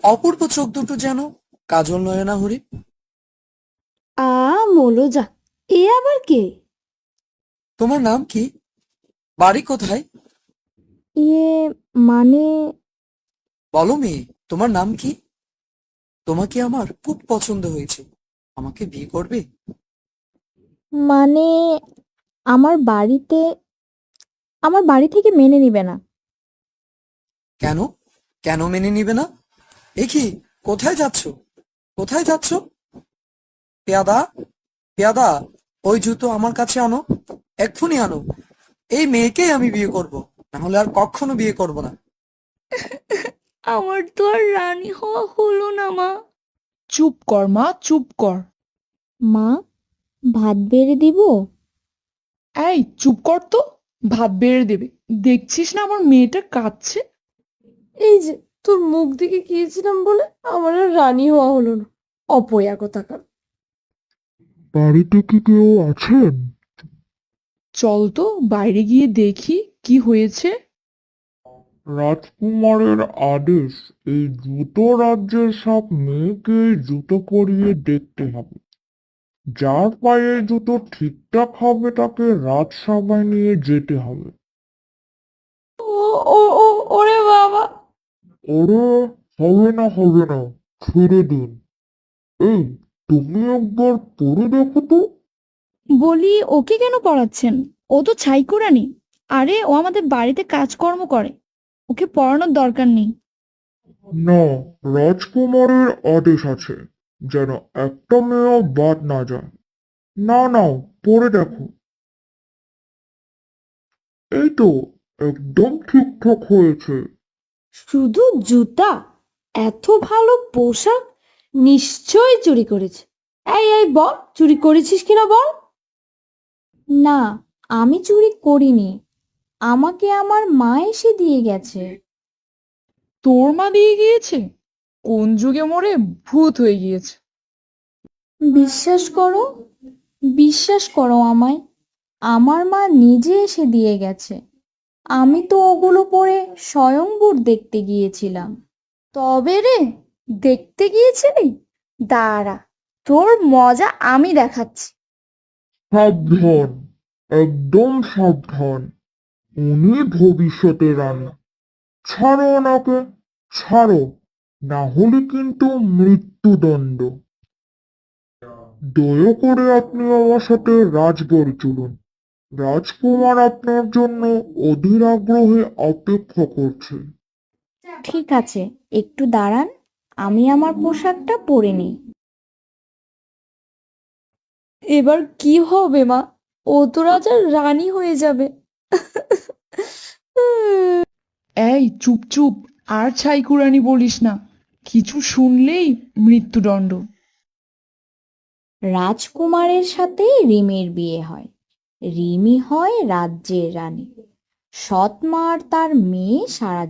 অপূর্ব চোখ দুটো যেন কাজল নয়না হরি। মোলো যা। এ আবার কে? তোমার নাম কি? বাড়ি কোথায়? ইয়ে, মানে বলো মেয়ে, তোমার নাম কি? তোমাকে আমার খুব পছন্দ হয়েছে। আমাকে বিয়ে করবে? মানে আমার বাড়িতে আমার বাড়ি থেকে মেনে নিবে না। কেন? কেন মেনে নিবে না? এ কি? কোথায় যাচ্ছ? কোথায় যাচ্ছ? পেয়াদা, পেয়াদা, ওই জুতো আমার কাছে আনো। এক্ষুনি আনো। এই মেয়েকেই আমি বিয়ে করব, না হলে আর কখনো বিয়ে করব না। আমার তো আর রানী হওয়া হলো না মা। চুপ কর মা, চুপ কর। মা, ভাত বেড়ে দিব? এই চুপ কর তো। ভাত বেড়ে দেবে। দেখছিস না আমার মেয়েটা কাঁদছে। এই যে, তোর মুখ দেখে গিয়েছিলাম বলে আমার আর রানী হওয়া হলো না। অপয়া কোথাকার। বাড়িতে কি কেউ আছেন? চল তো বাইরে গিয়ে দেখি কি হয়েছে। রাজকুমারের আদেশ, এই জুতো রাজ্যের সব মেয়েকে জুতো পরিয়ে দেখতে হবে। যার পায়ে জুতো ঠিকঠাক হবে তাকে রাজসভায় নিয়ে যেতে হবে। ও ও ও ওরে বাবা! ওরে, হবে না হবে না, ছেড়ে দিন। এই, তুমি একবার পরে দেখো তো। বলি, ওকে কেন পড়াচ্ছেন? ও তো ছাইকুড়ানি। আরে, ও আমাদের বাড়িতে কাজকর্ম করে। ওকে পড়ানোর দরকার নেই। না, রাজকুমারের আদেশ আছে যেন একটা মেয়েও বাদ না যায়। না নাও, পরে দেখো। এই তো, একদম ঠিকঠাক হয়েছে। শুধু জুতা? এত ভালো পোশাক? নিশ্চয়ই চুরি করেছে। এই এই বল, চুরি করেছিস কিনা বল। না, আমি চুরি করিনি। আমাকে আমার মা এসে দিয়ে গেছে। তোর মা দিয়ে গিয়েছে? কোন যুগে মরে ভূত হয়ে গিয়েছে। বিশ্বাস করো, বিশ্বাস করো আমায়। আমার মা নিজে এসে দিয়ে গেছে। আমি তো ওগুলো পরে স্বয়ংবর দেখতে গিয়েছিলাম। তবে রে, দেখতে গিয়েছিলি? দাঁড়া, তোর মজা আমি দেখাচ্ছি। সাবধান, একদম সাবধান। উনি ভবিষ্যতে রানী। ছাড়ো ওনাকে, ছাড়ো, না হলে কিন্তু মৃত্যুদণ্ড। দয়া করে আপনি আমার সাথে রাজবাড়ি চলুন। রাজকুমার আপনার জন্য অধীর আগ্রহে অপেক্ষা করছে। ঠিক আছে, একটু দাঁড়ান, আমি আমার পোশাকটা পরে নিই। এবার কি হবে মা? ও তো রাজার রানী হয়ে যাবে। এই চুপ চুপ। আর ছাইকুরানি বলিস না। কিছু শুনলেই মৃত্যুদণ্ড। রাজকুমারের সাথে রিমির বিয়ে হয়। রিমি হয় রাজ্যের রানী। সৎ মা আর তার মেয়ে সারা